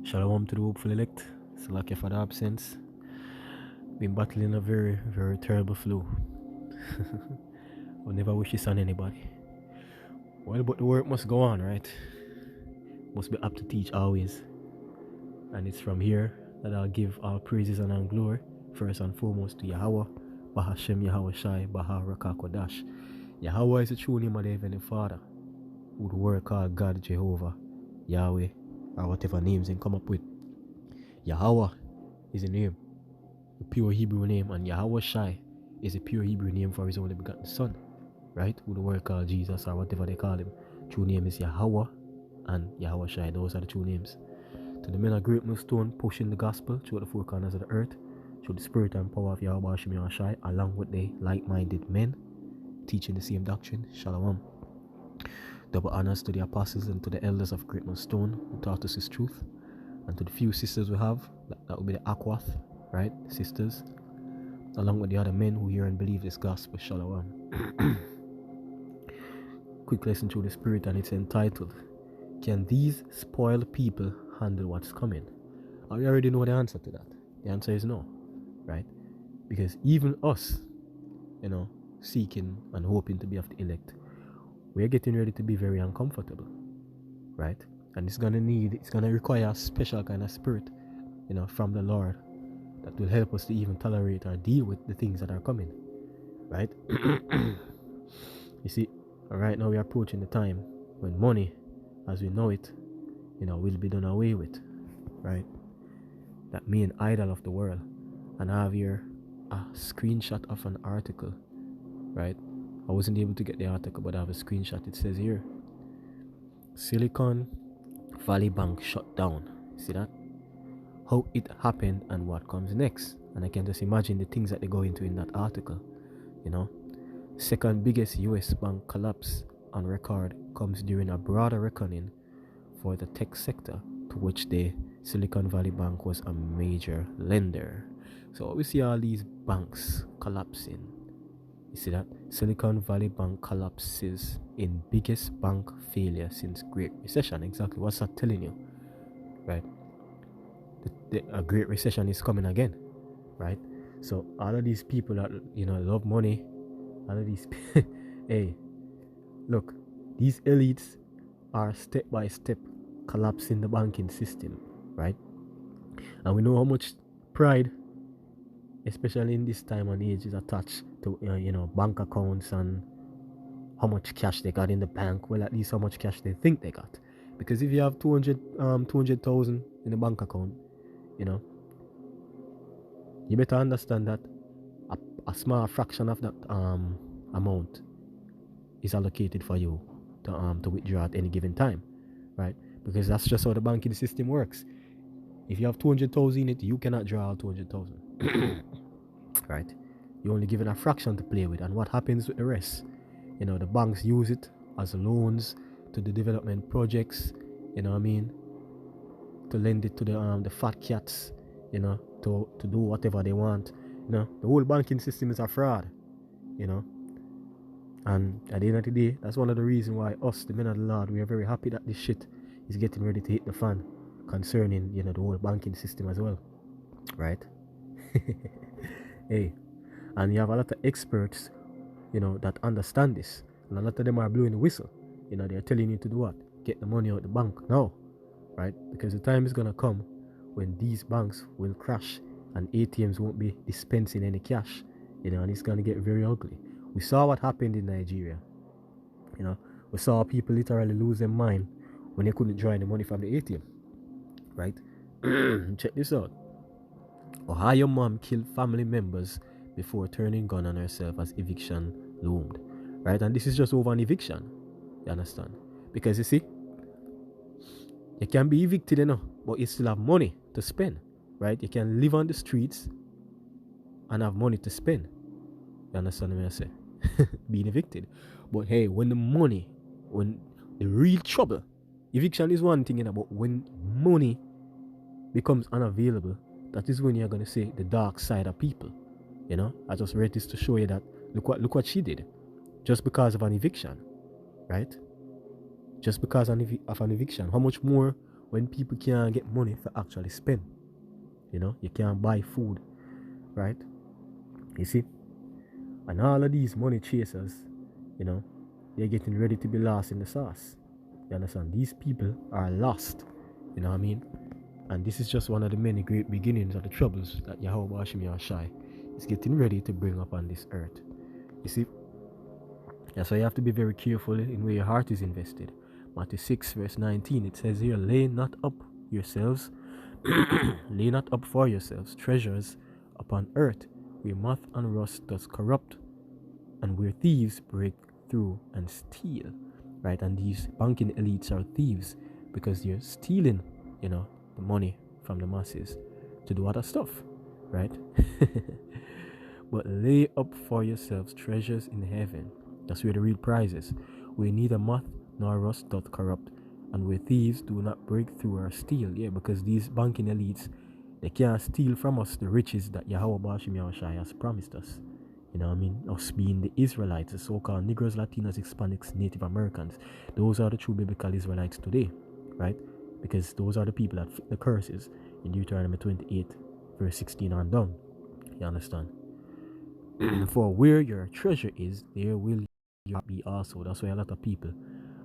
Shalom to the hopeful elect. Salakia for the absence. Been battling a very, very terrible flu. I'll never wish this on anybody. Well, but the work must go on, right? Must be up to teach always. And it's from here that I'll give all praises and all glory, first and foremost to Yahweh, Bahashem Yahweh Shai, Baha Rakakodash. Yahweh is the true name of the Heavenly Father, who the word called God, Jehovah, Yahweh, or whatever names they come up with. Yahweh is a name, a pure Hebrew name, and Yahweh Shai is a pure Hebrew name for his only begotten son, right? Who the word called Jesus or whatever they call him. True name is Yahweh and Yahweh Shai. Those are the true names. To the men of Great Millstone pushing the gospel through the four corners of the earth, through the spirit and power of Yahweh Hashem Yahweh Shai, along with the like-minded men teaching the same doctrine. Shalom. Double honors to the apostles and to the elders of Great Millstone who taught us his truth. And to the few sisters we have, that would be the Akwath, right? Sisters, along with the other men who hear and believe this gospel. Shalom. Quick lesson through the spirit, and it's entitled, Can These Spoiled People Handle What's Coming? And we already know the answer to that. The answer is no, right? Because even us, seeking and hoping to be of the elect, we're getting ready to be very uncomfortable, right? And it's gonna require a special kind of spirit, from the Lord, that will help us to even tolerate or deal with the things that are coming, right? You see, right now we're approaching the time when money, as we know it, will be done away with, right? That main idol of the world. And I have here a screenshot of an article, right? I wasn't able to get the article, but I have a screenshot. It says here, Silicon Valley Bank shut down. See that? How it happened and what comes next. And I can just imagine the things that they go into in that article. Second biggest US bank collapse on record comes during a broader reckoning for the tech sector, to which the Silicon Valley Bank was a major lender. So we see all these banks collapsing. You see that? Silicon Valley Bank collapses in biggest bank failure since Great Recession. Exactly. What's that telling you? Right? A Great Recession is coming again. Right? So all of these people that, love money, all of these, hey, look, these elites are step by step collapsing the banking system, right? And we know how much pride, especially in this time and age, is attached to bank accounts and how much cash they got in the bank. Well, at least how much cash they think they got. Because if you have 200,000 in a bank account, you better understand that a small fraction of that amount is allocated for you to withdraw at any given time, right? Because that's just how the banking system works. If you have 200,000 in it, you cannot draw out 200,000, right? You're only given a fraction to play with, and what happens with the rest? The banks use it as loans to the development projects. To lend it to the fat cats, to do whatever they want. The whole banking system is a fraud, And at the end of the day, that's one of the reasons why us, the men of the Lord, we are very happy that this shit is getting ready to hit the fan concerning, the whole banking system as well, right? Hey, and you have a lot of experts, that understand this, and a lot of them are blowing the whistle. They're telling you to do what? Get the money out the bank now, right? Because the time is gonna come when these banks will crash and ATMs won't be dispensing any cash, and it's gonna get very ugly. We saw what happened in Nigeria. We saw people literally lose their mind when they couldn't draw any money from the ATM, right? Check this out. Ohio mom killed family members before turning gun on herself as eviction loomed, right? And this is just over an eviction, you understand? Because you see, you can be evicted, but you still have money to spend, right? You can live on the streets and have money to spend. You understand what I say? Being evicted. But hey, when the real trouble, eviction is one thing, but when money becomes unavailable, that is when you're going to see the dark side of people. I just read this to show you that look what she did, just because of an eviction, right? Just because of an eviction. How much more when people can't get money for actually spend. You can't buy food, right? You see? And all of these money chasers, you know, they're getting ready to be lost in the sauce. You understand? These people are lost. You know what I mean? And this is just one of the many great beginnings of the troubles that Yahweh Hashem Yahushai is getting ready to bring upon this earth. You see? That's why you have to be very careful in where your heart is invested. Matthew 6 verse 19, it says here, lay not up for yourselves treasures upon earth, where moth and rust does corrupt, and where thieves break through and steal. Right? And these banking elites are thieves because they're stealing, the money from the masses to do other stuff. Right? But lay up for yourselves treasures in heaven. That's where the real prize is, where neither moth nor rust doth corrupt, and where thieves do not break through or steal. Yeah, because these banking elites, they can't steal from us the riches that Yahweh Bashim Yahushai has promised us. You know what I mean? Us being the Israelites, the so-called Negroes, Latinos, Hispanics, Native Americans. Those are the true biblical Israelites today, right? Because those are the people that fit the curses in Deuteronomy 28, verse 16 on down. You understand? For where your treasure is, there will your heart be also. That's why a lot of people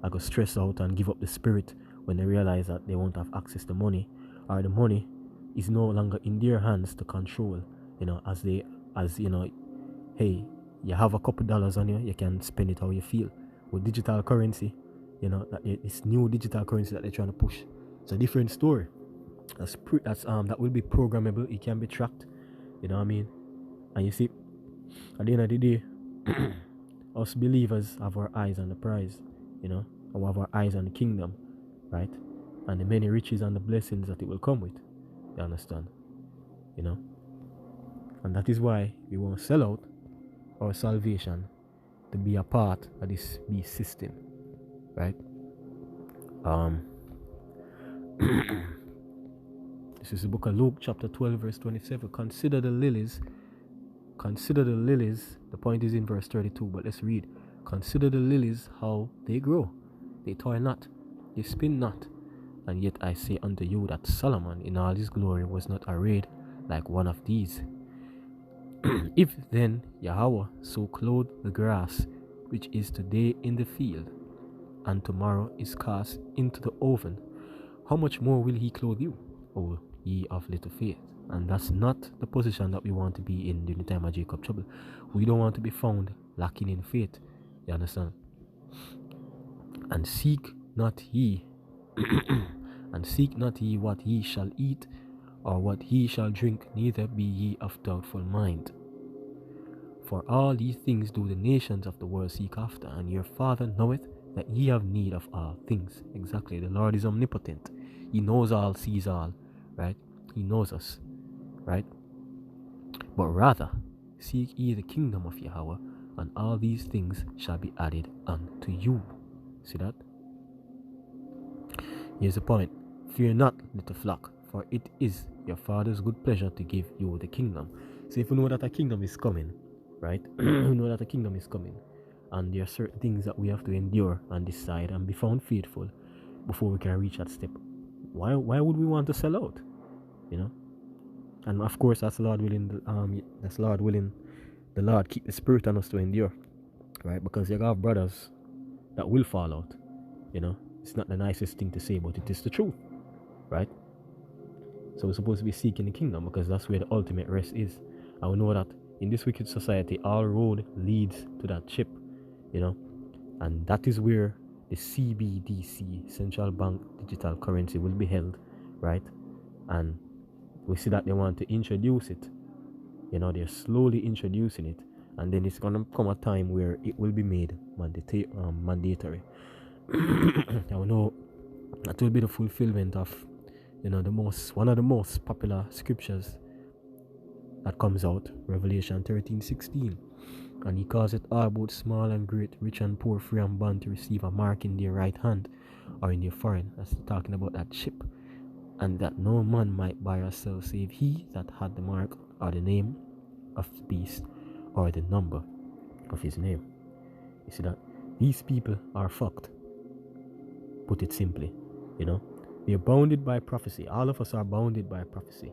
are going to stress out and give up the spirit when they realize that they won't have access to money, or the money is no longer in their hands to control. Hey, you have a couple dollars on you can spend it how you feel. With digital currency, this new digital currency that they're trying to push, it's a different story. That will be programmable. It can be tracked. You know what I mean? And you see, at the end of the day, us believers have our eyes on the prize, and we have our eyes on the kingdom, right? And the many riches and the blessings that it will come with. You understand? And that is why we won't sell out our salvation to be a part of this beast system, right? This is the book of Luke, chapter 12, verse 27. Consider the lilies. The point is in verse 32, but let's read. Consider the lilies, how they grow. They toil not, they spin not. And yet I say unto you that Solomon in all his glory was not arrayed like one of these. If then Yahweh so clothe the grass, which is today in the field, and tomorrow is cast into the oven, how much more will he clothe you, O ye of little faith? And that's not the position that we want to be in during the time of Jacob trouble. We don't want to be found lacking in faith. You understand? And seek not ye what ye shall eat, or what ye shall drink, neither be ye of doubtful mind. For all these things do the nations of the world seek after, and your Father knoweth that ye have need of all things. Exactly. The Lord is omnipotent. He knows all, sees all, right? He knows us, right? But rather, seek ye the kingdom of Yahweh, and all these things shall be added unto you. See that? Here's the point. Fear not, little flock, for it is your Father's good pleasure to give you the kingdom. So if you know that a kingdom is coming, right? You know that a kingdom is coming, and there are certain things that we have to endure and decide and be found faithful before we can reach that step. Why would we want to sell out? And of course, that's Lord willing. The Lord keep the spirit on us to endure, right? Because you have brothers that will fall out. It's not the nicest thing to say, but it is the truth, right? So we're supposed to be seeking the kingdom because that's where the ultimate rest is. And we know that in this wicked society, all road leads to that chip, and that is where the CBDC, central bank digital currency, will be held, right? And we see that they want to introduce it. They're slowly introducing it, and then it's gonna come a time where it will be made mandatory. And we know that will be the fulfillment of, one of the most popular scriptures that comes out, Revelation 13:16. And he calls it all, both small and great, rich and poor, free and bond, to receive a mark in their right hand or in their forehead. That's talking about that chip. And that no man might buy or sell save he that had the mark or the name of the beast or the number of his name. You see that? These people are fucked. Put it simply, They're bounded by prophecy. All of us are bounded by prophecy,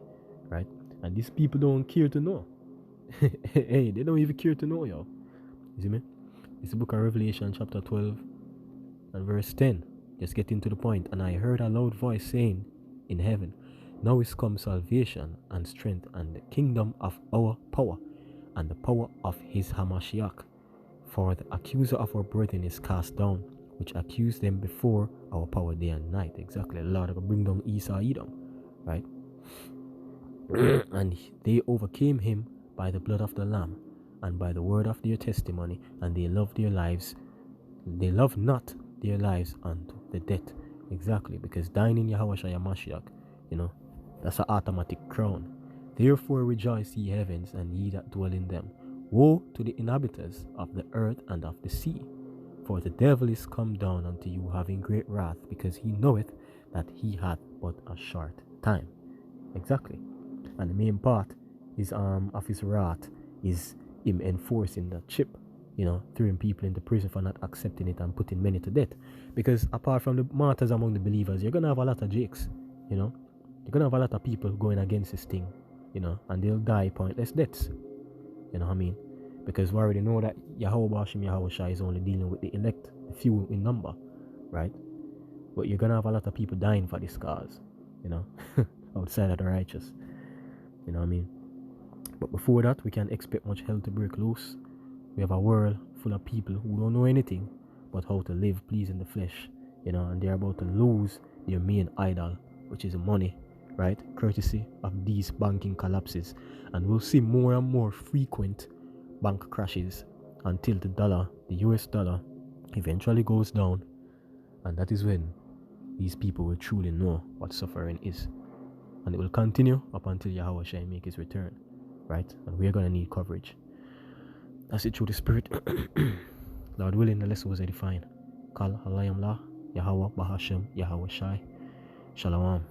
right? And these people don't care to know. Hey, they don't even care to know, yo. You see me? It's the book of Revelation, chapter 12 and verse 10. Just getting to the point. And I heard a loud voice saying in heaven, now is come salvation and strength and the kingdom of our power and the power of his Hamashiach. For the accuser of our brethren is cast down, which accused them before our power day and night. Exactly. The Lord will bring down Esau, Edom, right? And they overcame him by the blood of the Lamb and by the word of their testimony, and they loved their lives. They loved not their lives unto the death. Exactly, because dying in Yahweh Shai Mashiach, that's an automatic crown. Therefore rejoice, ye heavens, and ye that dwell in them. Woe to the inhabitants of the earth and of the sea, for the devil is come down unto you, having great wrath, because he knoweth that he hath but a short time. Exactly. And the main part is of his wrath is him enforcing the chip, throwing people into prison for not accepting it and putting many to death. Because apart from the martyrs among the believers, you're gonna have a lot of jakes, you're gonna have a lot of people going against this thing, and they'll die pointless deaths. You know what I mean? Because we already know that Yahweh Bashim Yahweh Shai is only dealing with the elect, the few in number, right? But you're gonna have a lot of people dying for this cause, outside of the righteous. You know what I mean? But before that, we can expect much hell to break loose. We have a world full of people who don't know anything but how to live pleasing the flesh, and they're about to lose their main idol, which is money, right? Courtesy of these banking collapses. And we'll see more and more frequent bank crashes until the US dollar, eventually goes down. And that is when these people will truly know what suffering is. And it will continue up until Yahweh Shai make his return, right? And we're going to need coverage. That's it through the Spirit. Lord willing, the lesson was edifying. Kal Halayam La, Yahweh Bahashem, Yahweh Shai. Shalom.